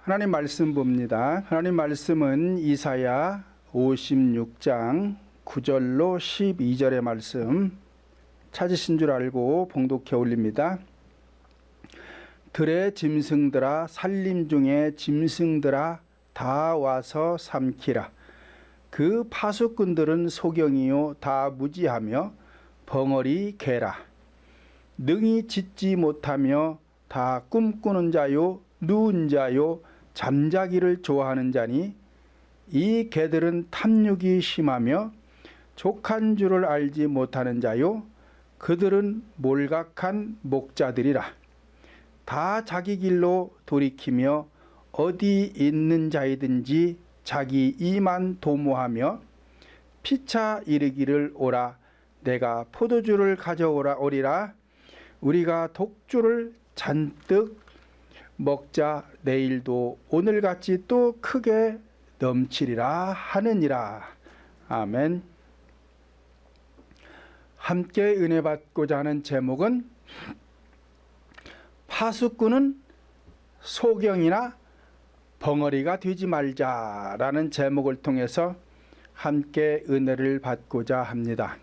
하나님 말씀 봅니다. 하나님 말씀은 이사야 56장 9절로 12절의 말씀 찾으신 줄 알고 봉독해 올립니다. 들의 짐승들아, 산림 중에 짐승들아, 다 와서 삼키라. 그 파수꾼들은 소경이요 다 무지하며 벙어리 개라. 능히 짖지 못하며 다 꿈꾸는 자요 누운 자요 잠자기를 좋아하는 자니 이 개들은 탐욕이 심하며 족한 줄을 알지 못하는 자요 그들은 몰각한 목자들이라. 다 자기 길로 돌이키며 어디 있는 자이든지 자기 이만 도모하며 피차 이르기를 오라. 내가 포도주를 가져오라 오리라. 우리가 독주를 잔뜩 먹자. 내일도 오늘같이 또 크게 넘치리라 하느니라. 아멘. 함께 은혜 받고자 하는 제목은 파수꾼은 소경이나 벙어리가 되지 말자라는 제목을 통해서 함께 은혜를 받고자 합니다.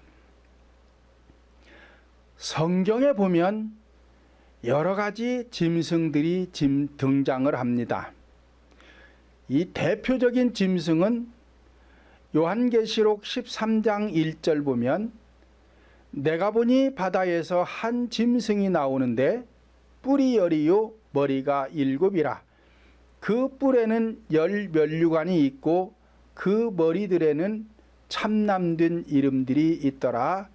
성경에 보면 여러 가지 짐승들이 등장을 합니다. 이 대표적인 짐승은 요한계시록 13장 1절 보면 내가 보니 바다에서 한 짐승이 나오는데 뿔이 열이요 머리가 7이라. 그 뿔에는 10면류관이 있고 그 머리들에는 참남된 이름들이 있더라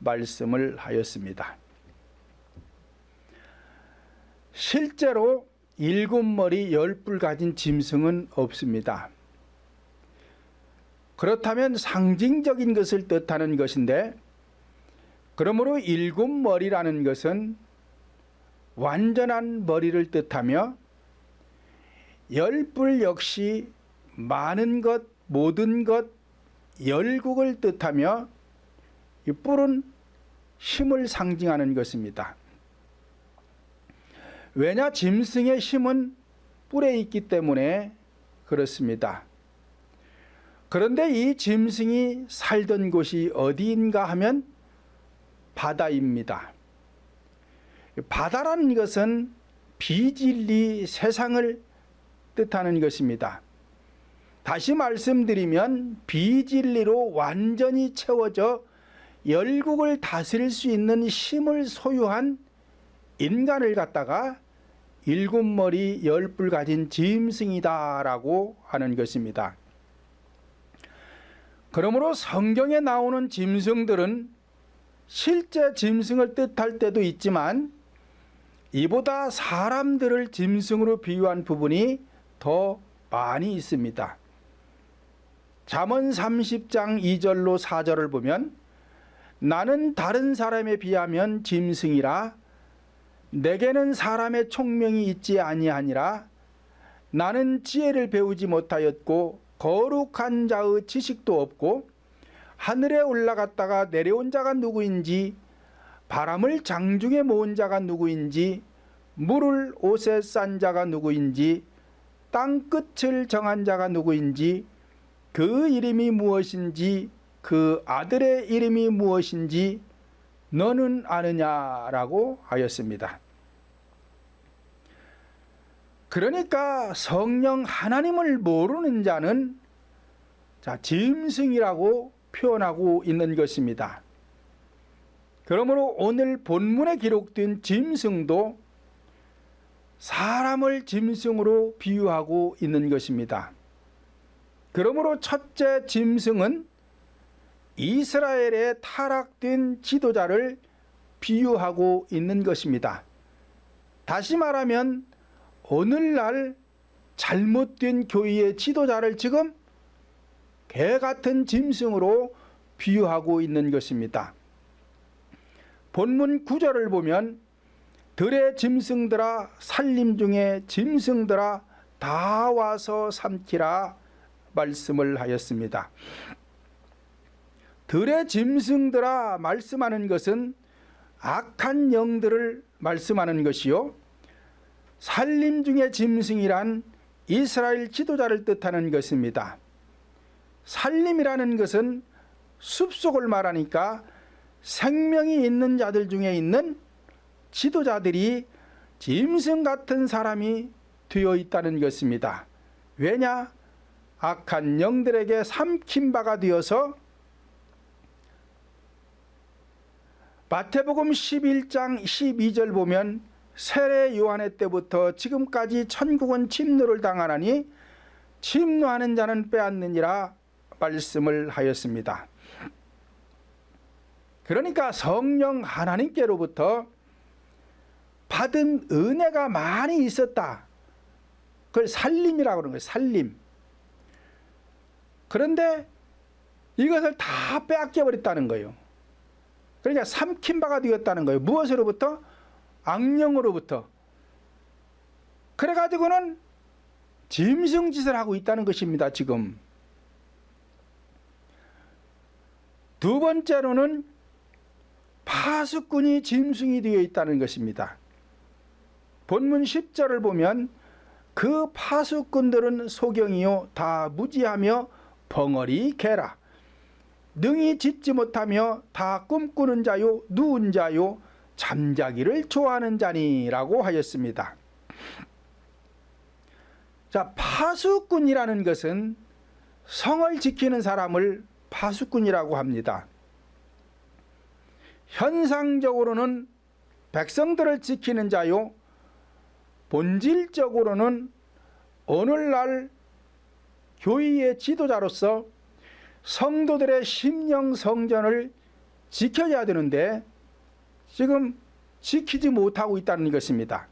말씀을 하였습니다. 실제로 7머리 10뿔 가진 짐승은 없습니다. 그렇다면 상징적인 것을 뜻하는 것인데, 그러므로 7머리라는 것은 완전한 머리를 뜻하며 10뿔 역시 많은 것, 모든 것, 열국을 뜻하며 이 뿔은 힘을 상징하는 것입니다. 왜냐? 짐승의 힘은 뿔에 있기 때문에 그렇습니다. 그런데 이 짐승이 살던 곳이 어디인가 하면 바다입니다. 바다라는 것은 비진리 세상을 뜻하는 것입니다. 다시 말씀드리면 비진리로 완전히 채워져 열국을 다스릴 수 있는 힘을 소유한 인간을 갖다가 7머리 10뿔 가진 짐승이다 라고 하는 것입니다. 그러므로 성경에 나오는 짐승들은 실제 짐승을 뜻할 때도 있지만 이보다 사람들을 짐승으로 비유한 부분이 더 많이 있습니다. 잠언 30장 2절로 4절을 보면 나는 다른 사람에 비하면 짐승이라. 내게는 사람의 총명이 있지 아니하니라. 나는 지혜를 배우지 못하였고 거룩한 자의 지식도 없고 하늘에 올라갔다가 내려온 자가 누구인지 바람을 장중에 모은 자가 누구인지 물을 옷에 싼 자가 누구인지 땅끝을 정한 자가 누구인지 그 이름이 무엇인지 그 아들의 이름이 무엇인지 너는 아느냐라고 하였습니다. 그러니까 성령 하나님을 모르는 자는 짐승이라고 표현하고 있는 것입니다. 그러므로 오늘 본문에 기록된 짐승도 사람을 짐승으로 비유하고 있는 것입니다. 그러므로 첫째 짐승은 이스라엘의 타락된 지도자를 비유하고 있는 것입니다. 다시 말하면 오늘날 잘못된 교회의 지도자를 지금 개 같은 짐승으로 비유하고 있는 것입니다. 본문 9절을 보면 들의 짐승들아, 산림 중에 짐승들아, 다 와서 삼키라 말씀을 하였습니다. 들의 짐승들아 말씀하는 것은 악한 영들을 말씀하는 것이요, 산림 중의 짐승이란 이스라엘 지도자를 뜻하는 것입니다. 살림이라는 것은 숲속을 말하니까 생명이 있는 자들 중에 있는 지도자들이 짐승 같은 사람이 되어 있다는 것입니다. 왜냐? 악한 영들에게 삼킨 바가 되어서 마태복음 11장 12절 보면 세례 요한의 때부터 지금까지 천국은 침노를 당하나니 침노하는 자는 빼앗느니라 말씀을 하였습니다. 그러니까 성령 하나님께로부터 받은 은혜가 많이 있었다. 그걸 살림이라고 그러는 거예요. 살림. 그런데 이것을 다 빼앗겨 버렸다는 거예요. 그러니까 삼킨 바가 되었다는 거예요. 무엇으로부터? 악령으로부터. 그래가지고는 짐승짓을 하고 있다는 것입니다. 지금. 두 번째로는 파수꾼이 짐승이 되어 있다는 것입니다. 본문 10절을 보면 그 파수꾼들은 소경이요 다 무지하며 벙어리 개라. 능히 짖지 못하며 다 꿈꾸는 자요 누운 자요 잠자기를 좋아하는 자니라고 하였습니다. 자, 파수꾼이라는 것은 성을 지키는 사람을 파수꾼이라고 합니다. 현상적으로는 백성들을 지키는 자요, 본질적으로는 오늘날 교회의 지도자로서 성도들의 심령 성전을 지켜야 되는데 지금 지키지 못하고 있다는 것입니다.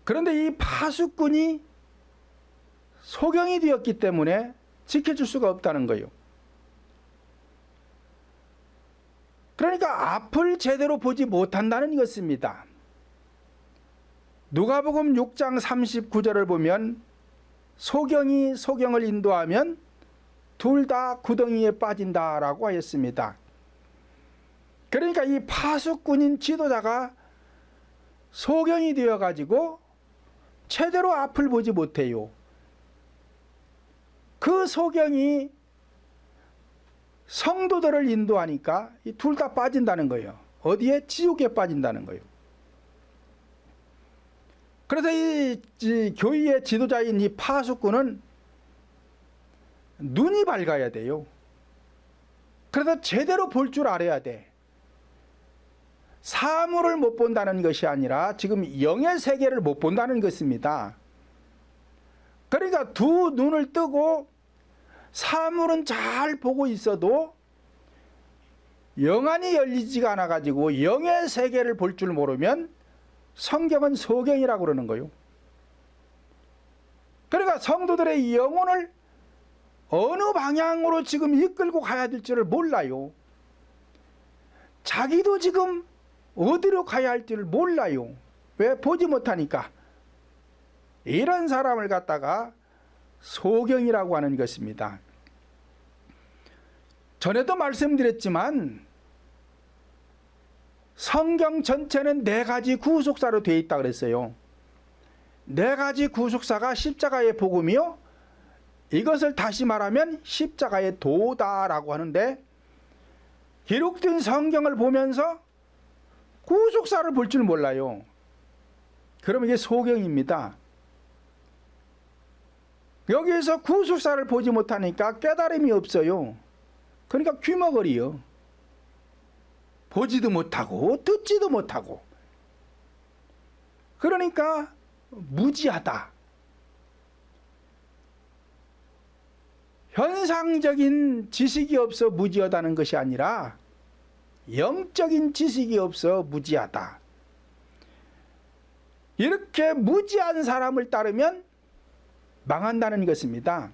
그런데 이 파수꾼이 소경이 되었기 때문에 지켜줄 수가 없다는 거예요. 그러니까 앞을 제대로 보지 못한다는 것입니다. 누가복음 6장 39절을 보면 소경이 소경을 인도하면 둘 다 구덩이에 빠진다라고 하였습니다. 그러니까 이 파수꾼인 지도자가 소경이 되어가지고 제대로 앞을 보지 못해요. 그 소경이 성도들을 인도하니까 이 둘 다 빠진다는 거예요. 어디에? 지옥에 빠진다는 거예요. 그래서 이 교회의 지도자인 이 파수꾼은 눈이 밝아야 돼요. 그래서 제대로 볼 줄 알아야 돼. 사물을 못 본다는 것이 아니라 지금 영의 세계를 못 본다는 것입니다. 그러니까 두 눈을 뜨고 사물은 잘 보고 있어도 영안이 열리지가 않아 가지고 영의 세계를 볼 줄 모르면 성경은 소경이라고 그러는 거예요. 그러니까 성도들의 영혼을 어느 방향으로 지금 이끌고 가야 될지를 몰라요. 자기도 지금 어디로 가야 할지를 몰라요. 왜? 보지 못하니까. 이런 사람을 갖다가 소경이라고 하는 것입니다. 전에도 말씀드렸지만 성경 전체는 4가지 구속사로 되어 있다 그랬어요. 4가지 구속사가 십자가의 복음이요, 이것을 다시 말하면 십자가의 도다라고 하는데, 기록된 성경을 보면서 구속사를 볼 줄 몰라요. 그러면 이게 소경입니다. 여기에서 구속사를 보지 못하니까 깨달음이 없어요. 그러니까 귀머거리요. 보지도 못하고 듣지도 못하고. 그러니까 무지하다. 현상적인 지식이 없어 무지하다는 것이 아니라 영적인 지식이 없어 무지하다. 이렇게 무지한 사람을 따르면 망한다는 것입니다.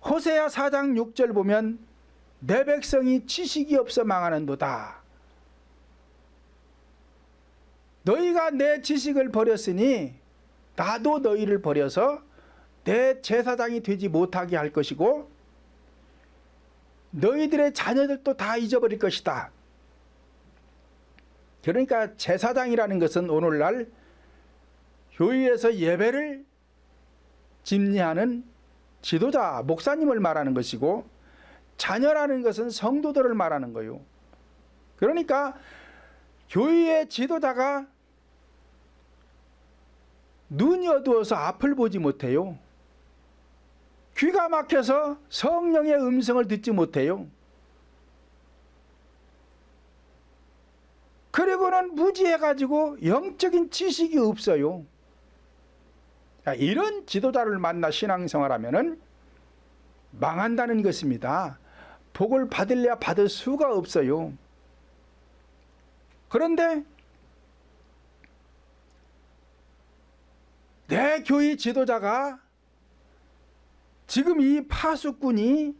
호세아 4장 6절 보면 내 백성이 지식이 없어 망하는도다. 너희가 내 지식을 버렸으니 나도 너희를 버려서 내 제사장이 되지 못하게 할 것이고 너희들의 자녀들도 다 잊어버릴 것이다. 그러니까 제사장이라는 것은 오늘날 교회에서 예배를 집례하는 지도자, 목사님을 말하는 것이고, 자녀라는 것은 성도들을 말하는 거요. 그러니까 교회의 지도자가 눈이 어두워서 앞을 보지 못해요. 귀가 막혀서 성령의 음성을 듣지 못해요. 그리고는 무지해가지고 영적인 지식이 없어요. 이런 지도자를 만나 신앙생활하면은 망한다는 것입니다. 복을 받을래야 받을 수가 없어요. 그런데 내 교회 지도자가 지금 이 파수꾼이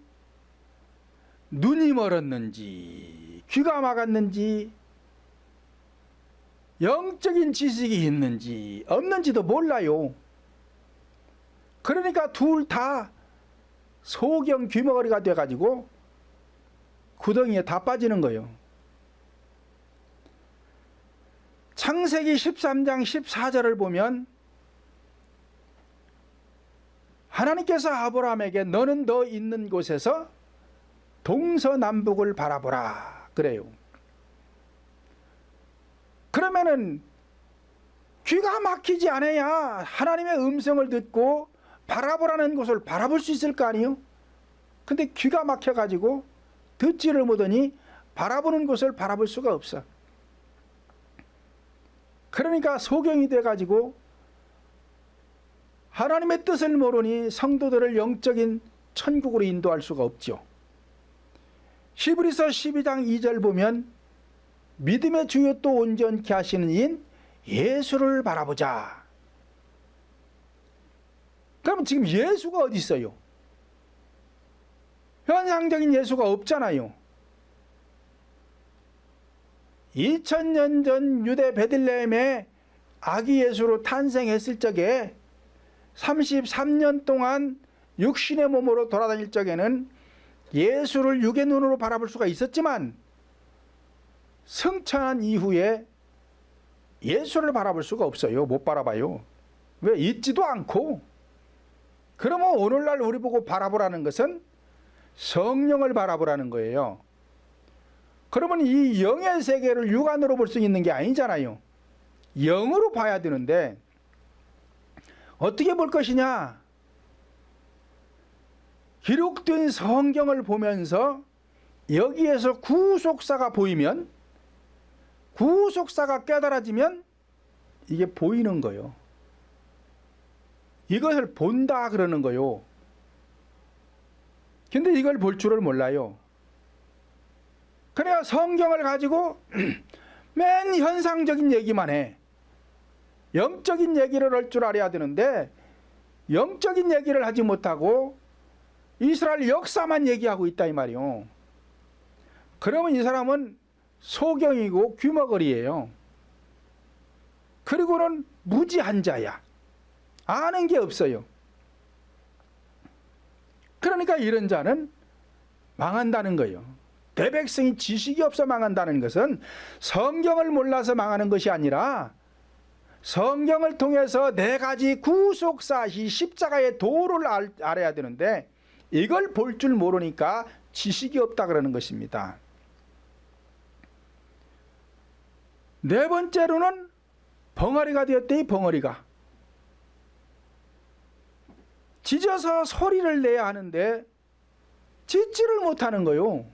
눈이 멀었는지 귀가 막았는지 영적인 지식이 있는지 없는지도 몰라요. 그러니까 둘 다 소경 귀머거리가 돼가지고 구덩이에 다 빠지는 거예요. 창세기 13장 14절을 보면 하나님께서 아브라함에게 너는 너 있는 곳에서 동서남북을 바라보라 그래요. 그러면은 귀가 막히지 않아야 하나님의 음성을 듣고 바라보라는 곳을 바라볼 수 있을 거 아니에요? 근데 귀가 막혀가지고 듣지를 못하니 바라보는 곳을 바라볼 수가 없어. 그러니까 소경이 돼가지고 하나님의 뜻을 모르니 성도들을 영적인 천국으로 인도할 수가 없죠. 히브리서 12장 2절 보면 믿음의 주요 또 온전케 하시는 이인 예수를 바라보자. 그럼 지금 예수가 어디 있어요? 현상적인 예수가 없잖아요. 2000년 전 유대 베들레헴에 아기 예수로 탄생했을 적에 33년 동안 육신의 몸으로 돌아다닐 적에는 예수를 육의 눈으로 바라볼 수가 있었지만 승천한 이후에 예수를 바라볼 수가 없어요. 못 바라봐요. 왜? 있지도 않고. 그러면 오늘날 우리 보고 바라보라는 것은 성령을 바라보라는 거예요. 그러면 이 영의 세계를 육안으로 볼 수 있는 게 아니잖아요. 영으로 봐야 되는데 어떻게 볼 것이냐? 기록된 성경을 보면서 여기에서 구속사가 보이면, 구속사가 깨달아지면 이게 보이는 거예요. 이것을 본다 그러는 거요. 근데 이걸 볼 줄을 몰라요. 그래야 성경을 가지고 맨 현상적인 얘기만 해. 영적인 얘기를 할 줄 알아야 되는데 영적인 얘기를 하지 못하고 이스라엘 역사만 얘기하고 있다 이 말이요. 그러면 이 사람은 소경이고 귀머거리예요. 그리고는 무지한 자야. 아는 게 없어요. 그러니까 이런 자는 망한다는 거예요. 대백성이 지식이 없어 망한다는 것은 성경을 몰라서 망하는 것이 아니라 성경을 통해서 네 가지 구속사, 이 십자가의 도를 알아야 되는데 이걸 볼 줄 모르니까 지식이 없다 그러는 것입니다. 네 번째로는 벙어리가 되었대. 벙어리가 짖어서 소리를 내야 하는데 짖지를 못하는 거요.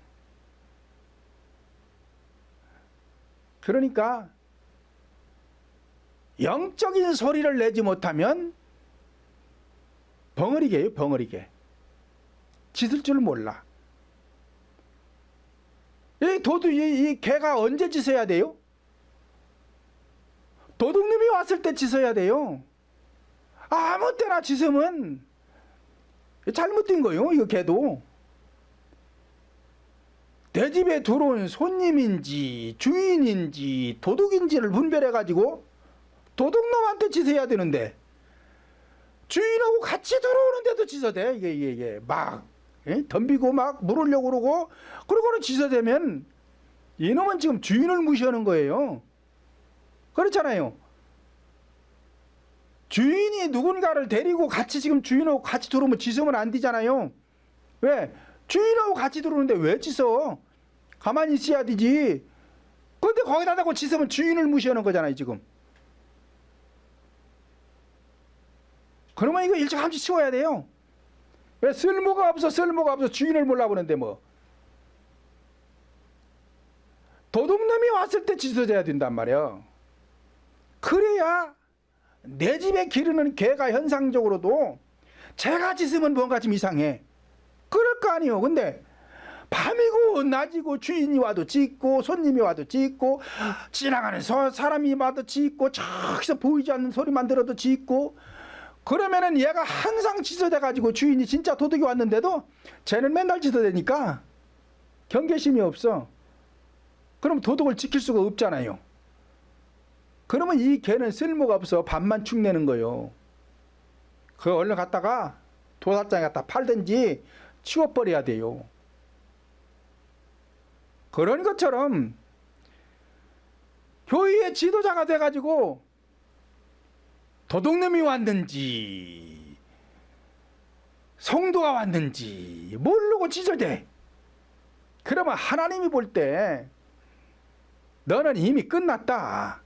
그러니까 영적인 소리를 내지 못하면 벙어리개예요. 벙어리개. 짖을 줄 몰라. 이 개가 언제 짖어야 돼요? 도둑놈이 왔을 때 짖어야 돼요. 아무 때나 짖으면 잘못된 거예요. 이거 개도. 내 집에 들어온 손님인지 주인인지 도둑인지를 분별해가지고 도둑놈한테 짖어야 되는데 주인하고 같이 들어오는데도 짖어대. 이게 막 덤비고 막 물으려고 그러고 그러고는 짖어대면 이놈은 지금 주인을 무시하는 거예요. 그렇잖아요. 주인이 누군가를 데리고 같이 지금 주인하고 같이 들어오면 짖으면 안 되잖아요. 왜? 주인하고 같이 들어오는데 왜 짖어? 가만히 있어야 되지. 근데 거기다 대고 짖으면 주인을 무시하는 거잖아요 지금. 그러면 이거 일찌감치 치워야 돼요. 왜? 쓸모가 없어 주인을 몰라보는데 뭐. 도둑놈이 왔을 때 짖어줘야 된단 말이야. 그래야 내 집에 기르는 개가 현상적으로도 제가 짖으면 뭔가 좀 이상해. 그럴 거 아니에요. 근데 밤이고 낮이고 주인이 와도 짖고 손님이 와도 짖고 지나가는 사람이 와도 짖고 저기서 보이지 않는 소리만 들어도 짖고, 그러면은 얘가 항상 짖어대가지고 주인이 진짜 도둑이 왔는데도 쟤는 맨날 짖어대니까 경계심이 없어. 그럼 도둑을 지킬 수가 없잖아요. 그러면 이 개는 쓸모가 없어. 밥만 축내는 거요. 그 얼른 갖다가 도살장에 갖다 팔든지 치워버려야 돼요. 그런 것처럼 교회의 지도자가 돼가지고 도둑놈이 왔는지 성도가 왔는지 모르고 짖어대. 그러면 하나님이 볼 때 너는 이미 끝났다.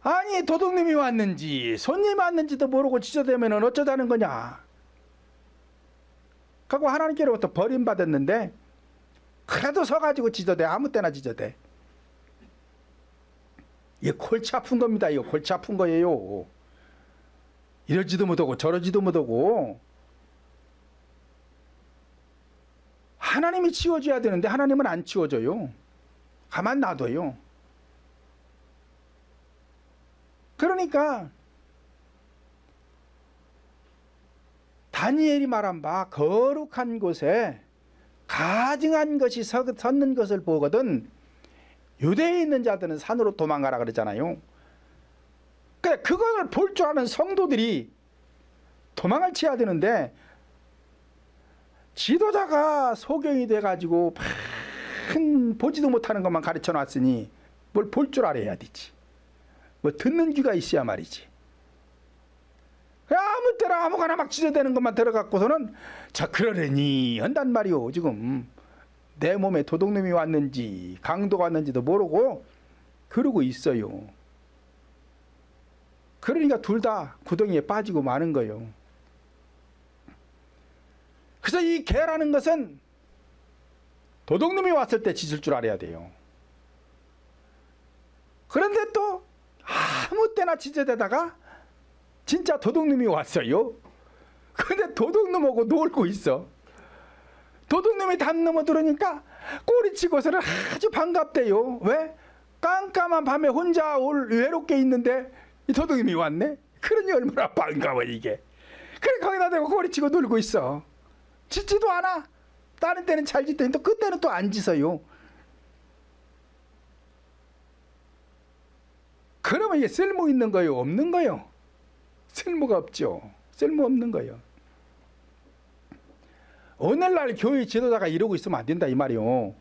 아니 도둑님이 왔는지 손님이 왔는지도 모르고 짖어대면 어쩌자는 거냐. 그리고 하나님께로부터 버림받았는데 그래도 서가지고 짖어대. 아무 때나 짖어대. 이게 골치 아픈 겁니다. 이거 골치 아픈 거예요. 이러지도 못하고 저러지도 못하고. 하나님이 치워줘야 되는데 하나님은 안 치워줘요. 가만 놔둬요. 그러니까 다니엘이 말한 바 거룩한 곳에 가증한 것이 섰는 것을 보거든 유대에 있는 자들은 산으로 도망가라 그러잖아요. 그래, 그걸 볼 줄 아는 성도들이 도망을 쳐야 되는데 지도자가 소경이 돼가지고 보지도 못하는 것만 가르쳐 놨으니 뭘 볼 줄 알아야 되지. 뭐 듣는 귀가 있어야 말이지. 아무 때나 아무거나 막 짖어대는 것만 들어갖고서는 저 그러려니 한단 말이오. 지금 내 몸에 도둑놈이 왔는지 강도가 왔는지도 모르고 그러고 있어요. 그러니까 둘 다 구덩이에 빠지고 마는 거예요. 그래서 이 개라는 것은 도둑놈이 왔을 때 짖을 줄 알아야 돼요. 그런데 또 아무 때나 짖어대다가 진짜 도둑놈이 왔어요. 근데 도둑놈하고 놀고 있어. 도둑놈이 담 넘어 들으니까 꼬리치고서는 아주 반갑대요. 왜? 깜깜한 밤에 혼자 외롭게 있는데 이 도둑놈이 왔네? 그러니 얼마나 반가워 이게. 그래 거기다 대고 꼬리치고 놀고 있어. 짖지도 않아. 다른 때는 잘 짖더니 또 그때는 또 안 짖어요. 그러면 이게 쓸모 있는 거요? 없는 거요? 쓸모가 없죠. 쓸모 없는 거요. 오늘날 교회 지도자가 이러고 있으면 안 된다 이 말이요.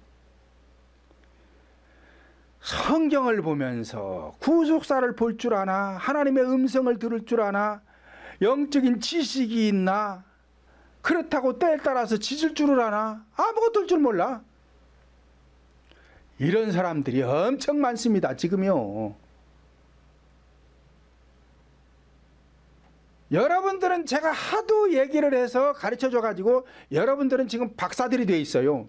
성경을 보면서 구속사를 볼 줄 아나? 하나님의 음성을 들을 줄 아나? 영적인 지식이 있나? 그렇다고 때에 따라서 짖을 줄을 아나? 아무것도 할 줄 몰라. 이런 사람들이 엄청 많습니다 지금요. 여러분들은 제가 하도 얘기를 해서 가르쳐줘 가지고 여러분들은 지금 박사들이 돼 있어요.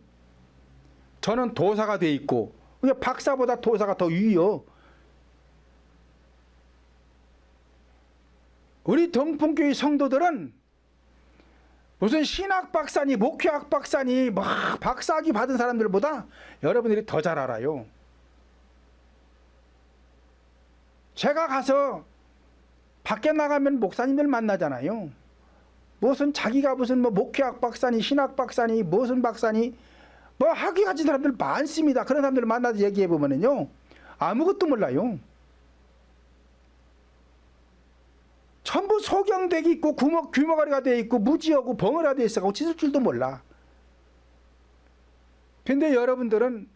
저는 도사가 돼 있고 박사보다 도사가 더 위요. 우리 동풍교회 성도들은 무슨 신학 박사니 목회학 박사니 막 박사학위 받은 사람들보다 여러분들이 더 잘 알아요. 제가 가서 밖에 나가면 목사님들 만나잖아요. 무슨 자기가 무슨 뭐 목회학 박사니 신학 박사니 무슨 박사니 뭐 학위 가진 사람들 많습니다. 그런 사람들 만나서 얘기해 보면은요 아무것도 몰라요. 전부 소경되어 있고 귀머거리가 되어 있고 무지하고 벙어리가 되어 있어가지고 짖을 줄도 몰라. 근데 여러분들은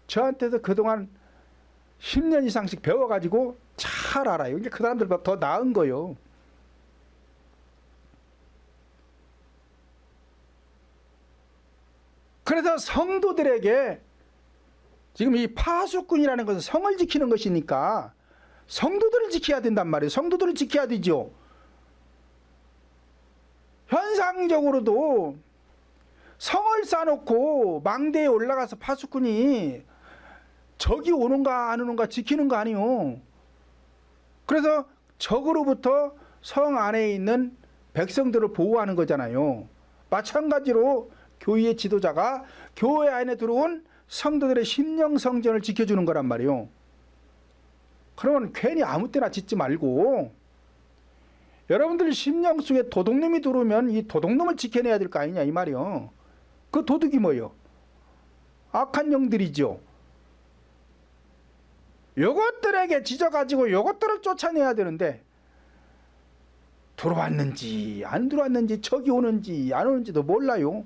저한테서 그동안 10년 이상씩 배워가지고 잘 알아요. 이게 그 사람들보다 더 나은 거요. 그래서 성도들에게 지금 이 파수꾼이라는 것은 성을 지키는 것이니까 성도들을 지켜야 된단 말이에요. 성도들을 지켜야 되죠. 현상적으로도 성을 쌓아놓고 망대에 올라가서 파수꾼이 적이 오는가 안 오는가 지키는 거 아니요. 그래서 적으로부터 성 안에 있는 백성들을 보호하는 거잖아요. 마찬가지로 교회의 지도자가 교회 안에 들어온 성도들의 심령 성전을 지켜주는 거란 말이에요. 그러면 괜히 아무 때나 짓지 말고 여러분들 심령 속에 도둑놈이 들어오면 이 도둑놈을 지켜내야 될 거 아니냐 이 말이요. 그 도둑이 뭐요? 악한 영들이죠. 요것들에게 지져가지고 요것들을 쫓아내야 되는데 들어왔는지 안 들어왔는지 적이 오는지 안 오는지도 몰라요.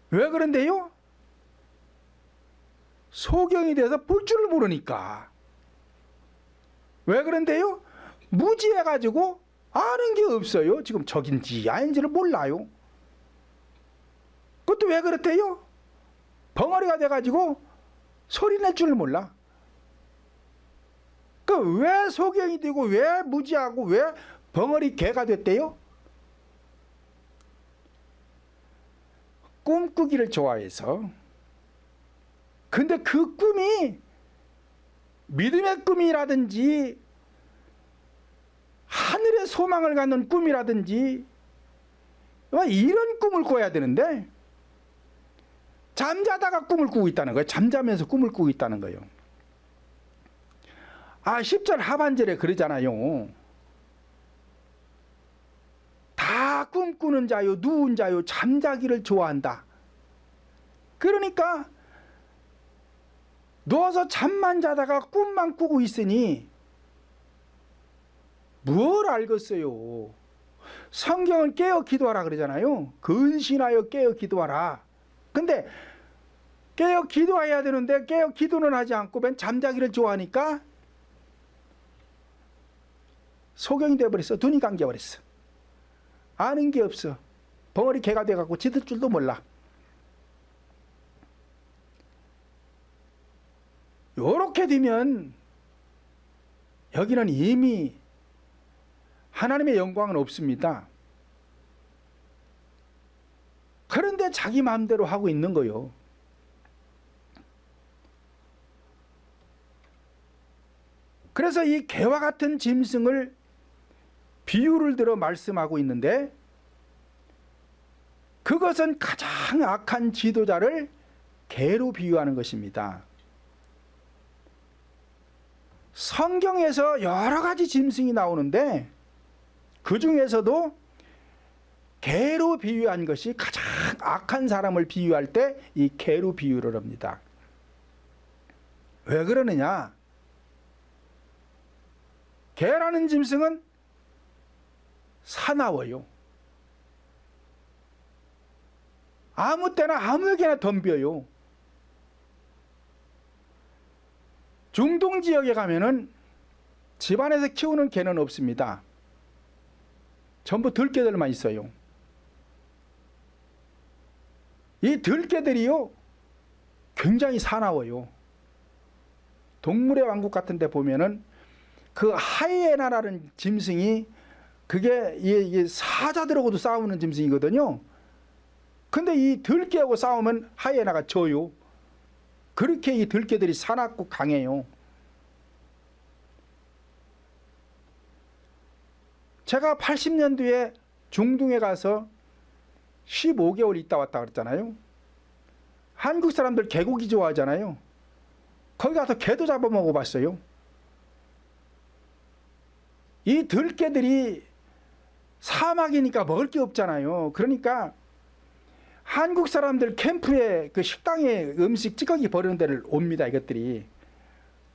왜 그런데요? 소경이 돼서 볼 줄을 모르니까. 왜 그런데요? 무지해가지고 아는 게 없어요. 지금 적인지 아닌지를 몰라요. 그것도 왜 그렇대요? 벙어리가 돼가지고 소리 낼 줄을 몰라. 그 왜 소경이 되고 왜 무지하고 왜 벙어리 개가 됐대요? 꿈꾸기를 좋아해서. 근데 그 꿈이 믿음의 꿈이라든지 하늘의 소망을 갖는 꿈이라든지 이런 꿈을 꿔야 되는데 잠자다가 꿈을 꾸고 있다는 거예요. 잠자면서 꿈을 꾸고 있다는 거예요. 10절 하반절에 그러잖아요. 다 꿈꾸는 자요 누운 자요 잠자기를 좋아한다. 그러니까 누워서 잠만 자다가 꿈만 꾸고 있으니 뭘 알겠어요. 성경은 깨어 기도하라 그러잖아요. 근신하여 깨어 기도하라. 근데 깨어 기도해야 되는데 깨어 기도는 하지 않고 맨 잠자기를 좋아하니까 소경이 돼버렸어. 눈이 감겨버렸어. 아는 게 없어. 벙어리 개가 돼갖고 짖을 줄도 몰라. 요렇게 되면 여기는 이미 하나님의 영광은 없습니다. 그런데 자기 마음대로 하고 있는 거요. 그래서 이 개와 같은 짐승을 비유를 들어 말씀하고 있는데 그것은 가장 악한 지도자를 개로 비유하는 것입니다. 성경에서 여러 가지 짐승이 나오는데 그 중에서도 개로 비유한 것이 가장 악한 사람을 비유할 때 이 개로 비유를 합니다. 왜 그러느냐? 개라는 짐승은 사나워요. 아무 때나 아무에게나 덤벼요. 중동 지역에 가면은 집안에서 키우는 개는 없습니다. 전부 들개들만 있어요. 이 들개들이요 굉장히 사나워요. 동물의 왕국 같은 데 보면은 그 하이에나라는 짐승이 그게 사자들하고도 싸우는 짐승이거든요. 근데 이 들개하고 싸우면 하이에나가 져요. 그렇게 이 들개들이 사납고 강해요. 제가 80년도에 중동에 가서 15개월 있다 왔다 그랬잖아요. 한국 사람들 개고기 좋아하잖아요. 거기 가서 개도 잡아먹어 봤어요. 이 들개들이 사막이니까 먹을 게 없잖아요. 그러니까 한국 사람들 캠프에 그 식당에 음식 찌꺼기 버리는 데를 옵니다. 이것들이.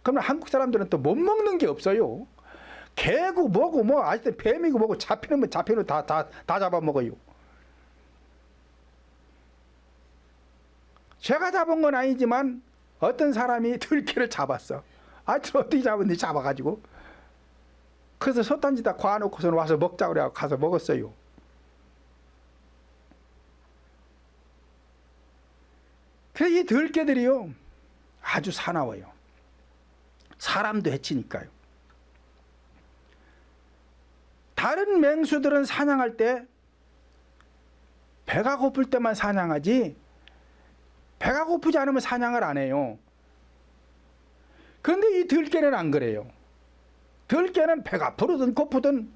그러면 한국 사람들은 또 못 먹는 게 없어요. 개고 뭐고 뭐 아직도 뱀이고 뭐고 잡히는 다 잡아먹어요. 제가 잡은 건 아니지만 어떤 사람이 들깨를 잡았어. 하여튼 어떻게 잡았는지 잡아가지고 그래서 솥단지다 과놓고서는 와서 먹자고 그래서 가서 먹었어요. 그래서 이 들깨들이요 아주 사나워요. 사람도 해치니까요. 다른 맹수들은 사냥할 때 배가 고플 때만 사냥하지 배가 고프지 않으면 사냥을 안 해요. 그런데 이 들깨는 안 그래요. 들깨는 배가 부르든 고프든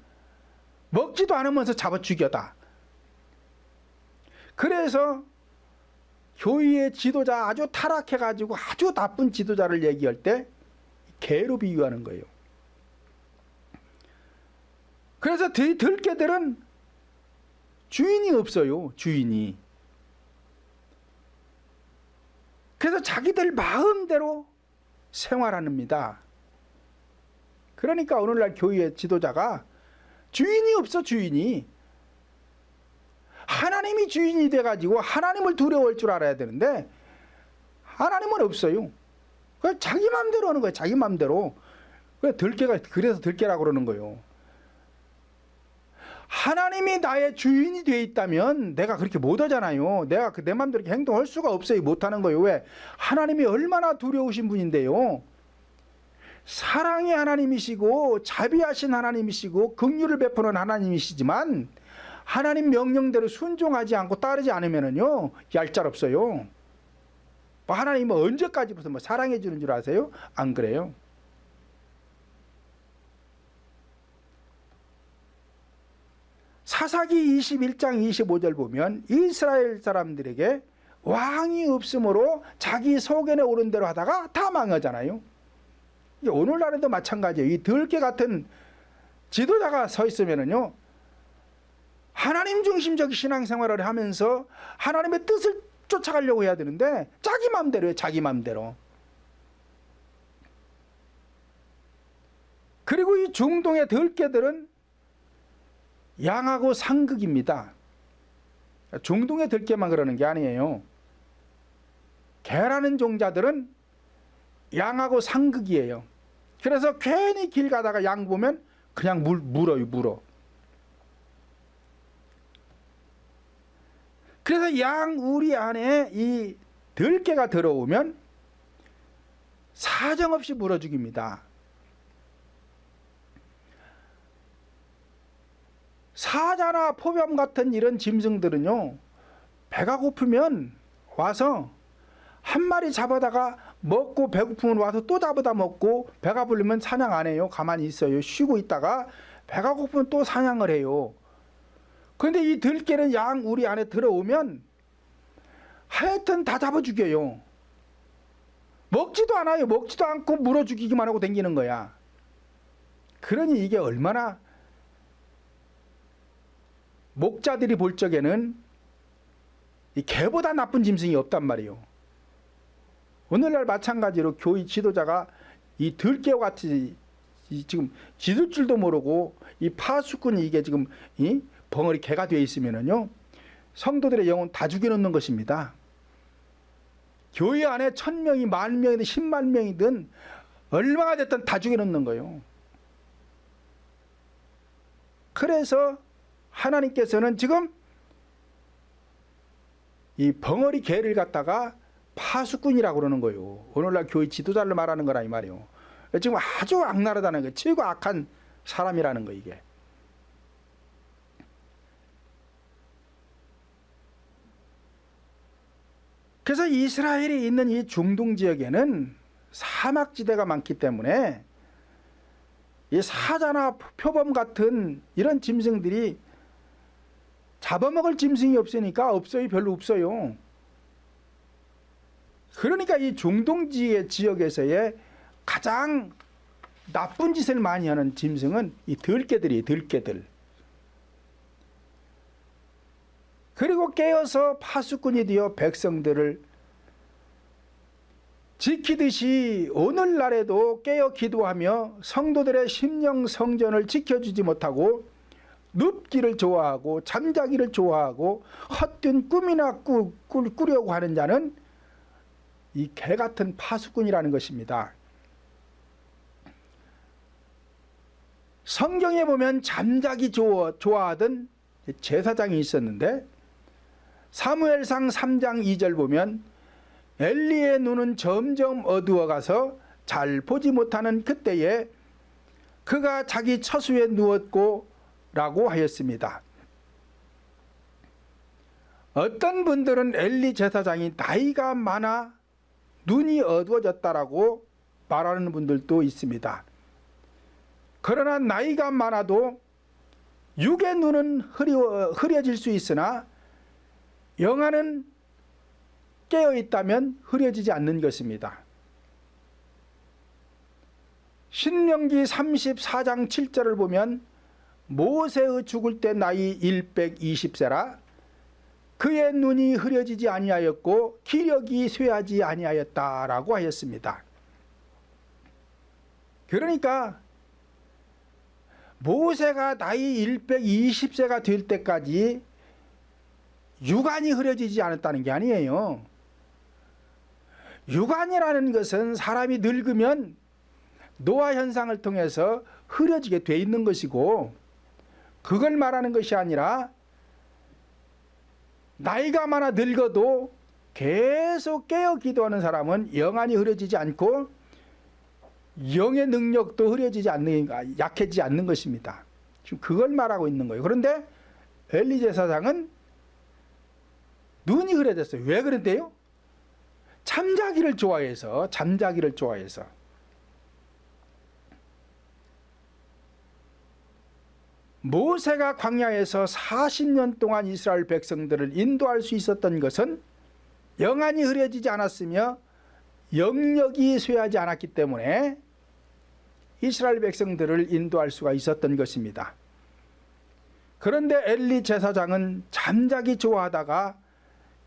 먹지도 않으면서 잡아 죽여다. 그래서 교회의 지도자 아주 타락해가지고 아주 나쁜 지도자를 얘기할 때 개로 비유하는 거예요. 그래서 들깨들은 주인이 없어요. 주인이. 그래서 자기들 마음대로 생활합니다. 그러니까 오늘날 교회의 지도자가 주인이 없어. 주인이. 하나님이 주인이 돼가지고 하나님을 두려워할 줄 알아야 되는데 하나님은 없어요. 그냥 자기 마음대로 하는 거예요. 자기 마음대로. 들깨가 그래서 들깨라고 그러는 거예요. 하나님이 나의 주인이 되어 있다면 내가 그렇게 못하잖아요. 내가 내 마음대로 이렇게 행동할 수가 없어요. 못하는 거예요. 왜? 하나님이 얼마나 두려우신 분인데요. 사랑의 하나님이시고 자비하신 하나님이시고 긍휼을 베푸는 하나님이시지만 하나님 명령대로 순종하지 않고 따르지 않으면요 얄짤없어요. 하나님은 언제까지 무슨 사랑해 주는 줄 아세요? 안 그래요? 사사기 21장 25절 보면 이스라엘 사람들에게 왕이 없으므로 자기 소견에 오른 대로 하다가 다 망하잖아요. 오늘날에도 마찬가지예요. 이 들깨 같은 지도자가 서 있으면은요 하나님 중심적 신앙생활을 하면서 하나님의 뜻을 쫓아가려고 해야 되는데 자기 마음대로 해요. 자기 마음대로. 그리고 이 중동의 들깨들은 양하고 상극입니다. 중동의 들깨만 그러는 게 아니에요. 개라는 종자들은 양하고 상극이에요. 그래서 괜히 길 가다가 양 보면 그냥 물어. 그래서 양 우리 안에 이 들깨가 들어오면 사정없이 물어 죽입니다. 사자나 포범 같은 이런 짐승들은요 배가 고프면 와서 한 마리 잡아다가 먹고 배고프면 와서 또 잡아다 먹고 배가 부르면 사냥 안 해요. 가만히 있어요. 쉬고 있다가 배가 고프면 또 사냥을 해요. 그런데 이 들깨는 양 우리 안에 들어오면 하여튼 다 잡아 죽여요. 먹지도 않아요. 먹지도 않고 물어 죽이기만 하고 다니는 거야. 그러니 이게 얼마나 목자들이 볼 적에는 이 개보다 나쁜 짐승이 없단 말이에요. 오늘날 마찬가지로 교회 지도자가 이 들깨와 같이 지금 짖을 줄도 모르고 이 파수꾼이 이게 지금 이 벙어리 개가 되어 있으면은요 성도들의 영혼 다 죽여놓는 것입니다. 교회 안에 1000명이 10,000명이든 10만 명이든 얼마가 됐든 다 죽여놓는 거예요. 그래서 하나님께서는 지금 이 벙어리 개를 갖다가 파수꾼이라고 그러는 거예요. 오늘날 교회 지도자를 말하는 거라 이 말이에요. 지금 아주 악랄하다는 거예요. 최고 악한 사람이라는 거 이게. 그래서 이스라엘이 있는 이 중동 지역에는 사막지대가 많기 때문에 이 사자나 표범 같은 이런 짐승들이 잡아먹을 짐승이 없으니까 없어요. 별로 없어요. 그러니까 이 중동 지역에서의 가장 나쁜 짓을 많이 하는 짐승은 이 들깨들이에요. 들깨들. 그리고 깨어서 파수꾼이 되어 백성들을 지키듯이 오늘날에도 깨어 기도하며 성도들의 심령 성전을 지켜주지 못하고 눕기를 좋아하고 잠자기를 좋아하고 헛된 꿈이나 꾸려고 하는 자는 이 개 같은 파수꾼이라는 것입니다. 성경에 보면 잠자기 좋아하던 제사장이 있었는데 사무엘상 3장 2절 보면 엘리의 눈은 점점 어두워가서 잘 보지 못하는 그때에 그가 자기 처수에 누웠고 라고 하였습니다. 어떤 분들은 엘리 제사장이 나이가 많아 눈이 어두워졌다라고 말하는 분들도 있습니다. 그러나 나이가 많아도 육의 눈은 흐려질 수 있으나 영안은 깨어있다면 흐려지지 않는 것입니다. 신명기 34장 7절을 보면 모세의 죽을 때 나이 120세라 그의 눈이 흐려지지 아니하였고 기력이 쇠하지 아니하였다라고 하였습니다. 그러니까 모세가 나이 120세가 될 때까지 육안이 흐려지지 않았다는 게 아니에요. 육안이라는 것은 사람이 늙으면 노화 현상을 통해서 흐려지게 돼 있는 것이고 그걸 말하는 것이 아니라 나이가 많아 늙어도 계속 깨어 기도하는 사람은 영안이 흐려지지 않고 영의 능력도 약해지지 않는 것입니다. 지금 그걸 말하고 있는 거예요. 그런데 엘리 제사장은 눈이 흐려졌어요. 왜 그런데요? 잠자기를 좋아해서. 모세가 광야에서 40년 동안 이스라엘 백성들을 인도할 수 있었던 것은 영안이 흐려지지 않았으며 영력이 쇠하지 않았기 때문에 이스라엘 백성들을 인도할 수가 있었던 것입니다. 그런데 엘리 제사장은 잠자기 좋아하다가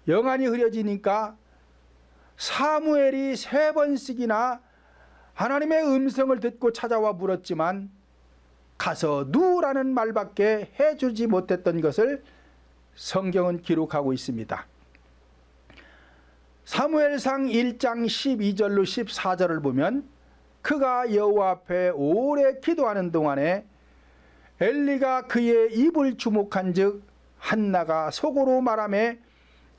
영안이 흐려지니까 사무엘이 3번씩이나 하나님의 음성을 듣고 찾아와 물었지만 가서 누우라는 말밖에 해주지 못했던 것을 성경은 기록하고 있습니다. 사무엘상 1장 12절로 14절을 보면 그가 여호와 앞에 오래 기도하는 동안에 엘리가 그의 입을 주목한 즉 한나가 속으로 말하며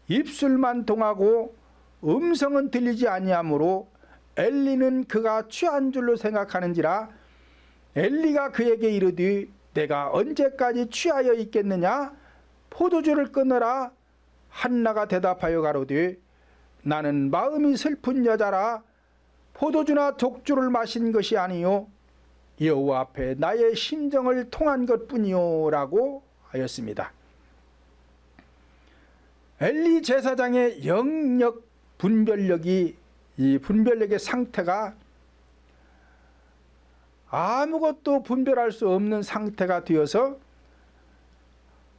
입술만 동하고 음성은 들리지 아니하므로 엘리는 그가 취한 줄로 생각하는지라 엘리가 그에게 이르되 내가 언제까지 취하여 있겠느냐 포도주를 끊으라. 한나가 대답하여 가로되 나는 마음이 슬픈 여자라 포도주나 독주를 마신 것이 아니요 여호와 앞에 나의 심정을 통한 것뿐이요 라고 하였습니다. 엘리 제사장의 영력 분별력이 이 분별력의 상태가 아무것도 분별할 수 없는 상태가 되어서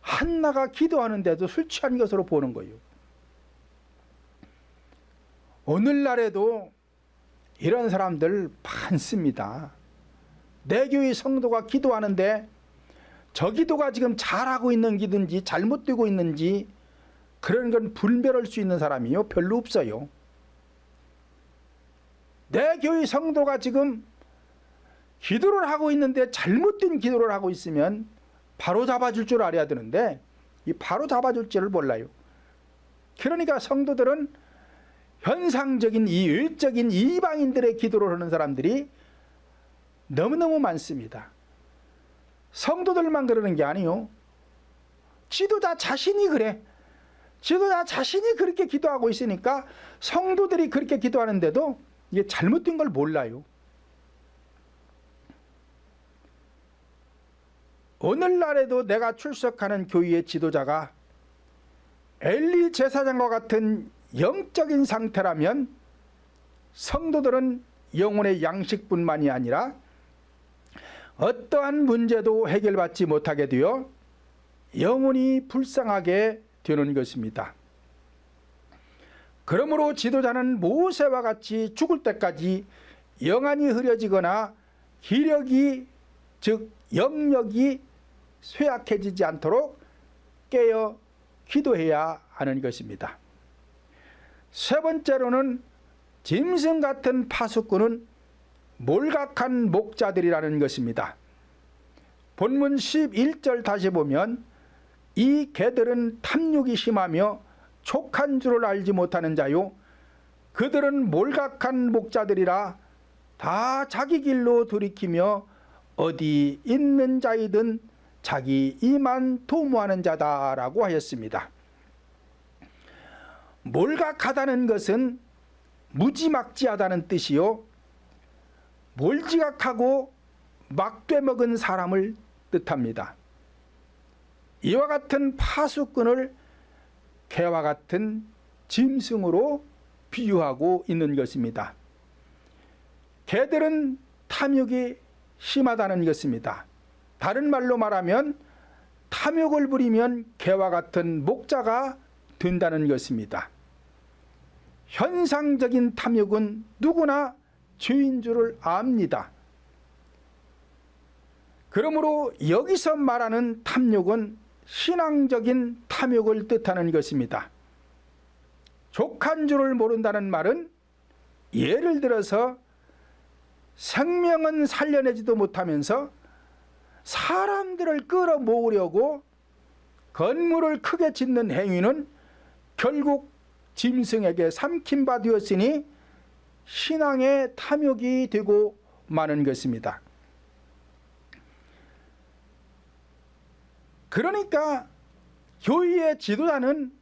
한나가 기도하는데도 술 취한 것으로 보는 거예요. 오늘날에도 이런 사람들 많습니다. 내 교회 성도가 기도하는데 저 기도가 지금 잘하고 있는 기도인지 잘못되고 있는지 그런 건 분별할 수 있는 사람이요 별로 없어요. 내 교회 성도가 지금 기도를 하고 있는데 잘못된 기도를 하고 있으면 바로 잡아줄 줄 알아야 되는데 이 바로 잡아줄 줄을 몰라요. 그러니까 성도들은 현상적인 이 외적인 이방인들의 기도를 하는 사람들이 너무너무 많습니다. 성도들만 그러는 게 아니요. 지도자 자신이 그래. 지도자 자신이 그렇게 기도하고 있으니까 성도들이 그렇게 기도하는데도 이게 잘못된 걸 몰라요. 오늘날에도 내가 출석하는 교회의 지도자가 엘리 제사장과 같은 영적인 상태라면 성도들은 영혼의 양식뿐만이 아니라 어떠한 문제도 해결받지 못하게 되어 영혼이 불쌍하게 되는 것입니다. 그러므로 지도자는 모세와 같이 죽을 때까지 영안이 흐려지거나 기력이 즉 영력이 쇠약해지지 않도록 깨어 기도해야 하는 것입니다. 세 번째로는 짐승 같은 파수꾼은 몰각한 목자들이라는 것입니다. 본문 11절 다시 보면 이 개들은 탐욕이 심하며 촉한 줄을 알지 못하는 자요 그들은 몰각한 목자들이라 다 자기 길로 돌이키며 어디 있는 자이든 자기 이만 도모하는 자다라고 하였습니다. 몰각하다는 것은 무지막지하다는 뜻이요 몰지각하고 막되먹은 사람을 뜻합니다. 이와 같은 파수꾼을 개와 같은 짐승으로 비유하고 있는 것입니다. 개들은 탐욕이 심하다는 것입니다. 다른 말로 말하면 탐욕을 부리면 개와 같은 목자가 된다는 것입니다. 현상적인 탐욕은 누구나 죄인 줄을 압니다. 그러므로 여기서 말하는 탐욕은 신앙적인 탐욕을 뜻하는 것입니다. 족한 줄을 모른다는 말은 예를 들어서 생명은 살려내지도 못하면서 사람들을 끌어모으려고 건물을 크게 짓는 행위는 결국 짐승에게 삼킨 바 되었으니 신앙의 탐욕이 되고 마는 것입니다. 그러니까 교회의 지도자는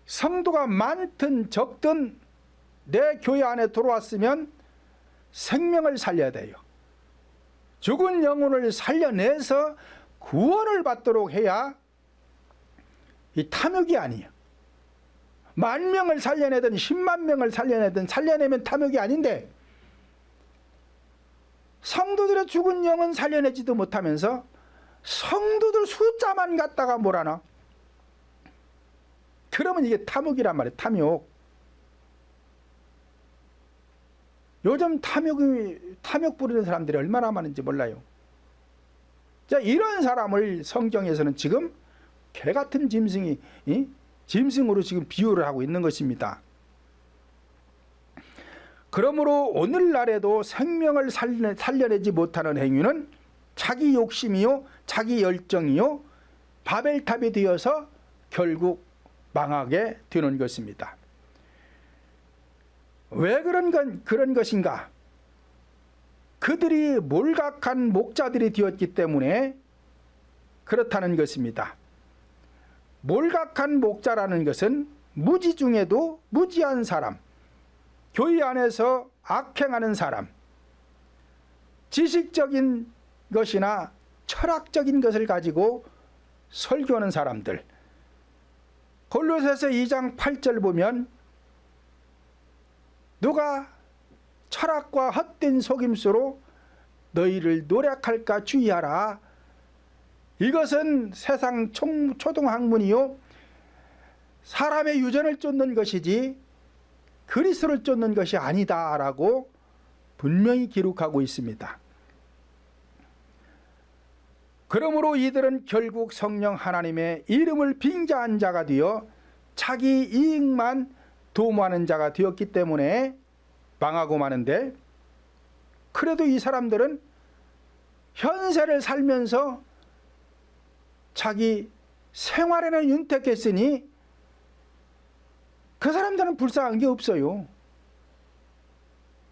성도가 많든 적든 내 교회 안에 들어왔으면 생명을 살려야 돼요. 죽은 영혼을 살려내서 구원을 받도록 해야 이 탐욕이 아니에요. 10,000명을 살려내든 10만 명을 살려내든 살려내면 탐욕이 아닌데 성도들의 죽은 영혼 살려내지도 못하면서 성도들 숫자만 갖다가 뭐라나? 그러면 이게 탐욕이란 말이에요. 탐욕. 요즘 탐욕 부리는 사람들이 얼마나 많은지 몰라요. 자, 이런 사람을 성경에서는 지금 개 같은 짐승이 짐승으로 지금 비유를 하고 있는 것입니다. 그러므로 오늘날에도 생명을 살려내지 못하는 행위는 자기 욕심이요 자기 열정이요 바벨탑이 되어서 결국 망하게 되는 것입니다. 왜 그런 것인가? 그들이 몰각한 목자들이 되었기 때문에 그렇다는 것입니다. 몰각한 목자라는 것은 무지 중에도 무지한 사람, 교회 안에서 악행하는 사람, 지식적인 것이나 철학적인 것을 가지고 설교하는 사람들. 골로새서 2장 8절 보면 누가 철학과 헛된 속임수로 너희를 노략할까 주의하라. 이것은 세상 초등학문이요 사람의 유전을 쫓는 것이지 그리스도를 쫓는 것이 아니다라고 분명히 기록하고 있습니다. 그러므로 이들은 결국 성령 하나님의 이름을 빙자한 자가 되어 자기 이익만 도모하는 자가 되었기 때문에 망하고 마는데, 그래도 이 사람들은 현세를 살면서 자기 생활에는 윤택했으니 그 사람들은 불쌍한 게 없어요.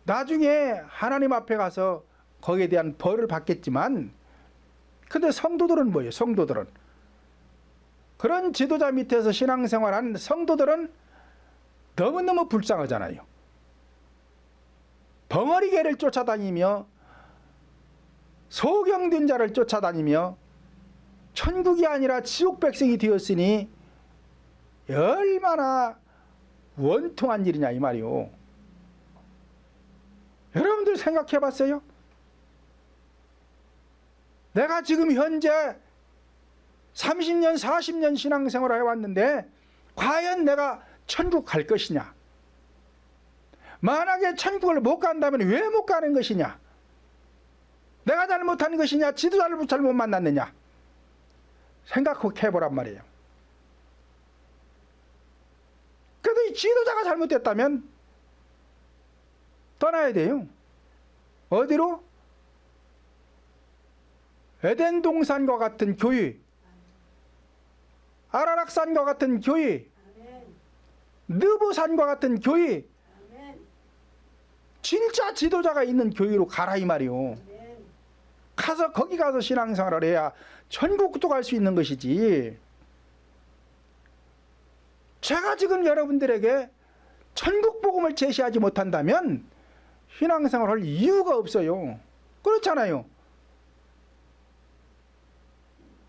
나중에 하나님 앞에 가서 거기에 대한 벌을 받겠지만, 근데 성도들은 뭐예요? 성도들은 그런 지도자 밑에서 신앙생활한 성도들은 너무너무 불쌍하잖아요. 벙어리개를 쫓아다니며 소경된 자를 쫓아다니며 천국이 아니라 지옥 백성이 되었으니 얼마나 원통한 일이냐 이 말이요. 여러분들 생각해 봤어요? 내가 지금 현재 30년 40년 신앙생활을 해왔는데 과연 내가 천국 갈 것이냐? 만약에 천국을 못 간다면 왜 못 가는 것이냐? 내가 잘못한 것이냐? 지도자를 잘못 만났느냐? 생각해보란 말이에요. 그래도 이 지도자가 잘못됐다면 떠나야 돼요. 어디로? 에덴 동산과 같은 교회, 아라락산과 같은 교회, 느보산과 같은 교회, 진짜 지도자가 있는 교회로 가라 이 말이요. 가서 거기 가서 신앙생활을 해야 천국도 갈 수 있는 것이지. 제가 지금 여러분들에게 천국 복음을 제시하지 못한다면 신앙생활을 할 이유가 없어요. 그렇잖아요.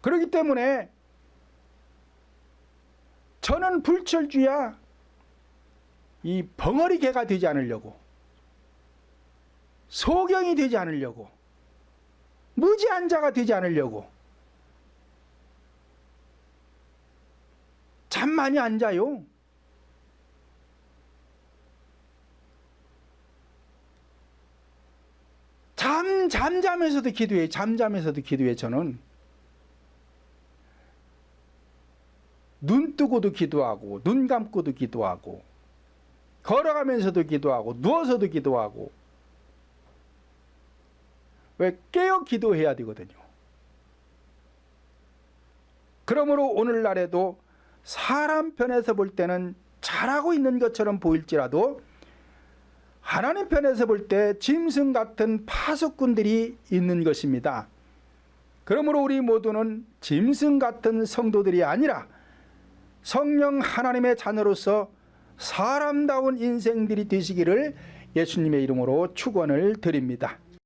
그렇기 때문에 저는 불철주야 이 벙어리 개가 되지 않으려고, 소경이 되지 않으려고, 무지한 자가 되지 않으려고 잠 많이 안 자요. 잠자면서도 기도해. 잠자면서도 기도해. 저는 눈 뜨고도 기도하고, 눈 감고도 기도하고, 걸어가면서도 기도하고, 누워서도 기도하고. 왜? 깨어 기도해야 되거든요. 그러므로 오늘날에도 사람 편에서 볼 때는 잘하고 있는 것처럼 보일지라도 하나님 편에서 볼 때 짐승 같은 파수꾼들이 있는 것입니다. 그러므로 우리 모두는 짐승 같은 성도들이 아니라 성령 하나님의 자녀로서 사람다운 인생들이 되시기를 예수님의 이름으로 축원을 드립니다.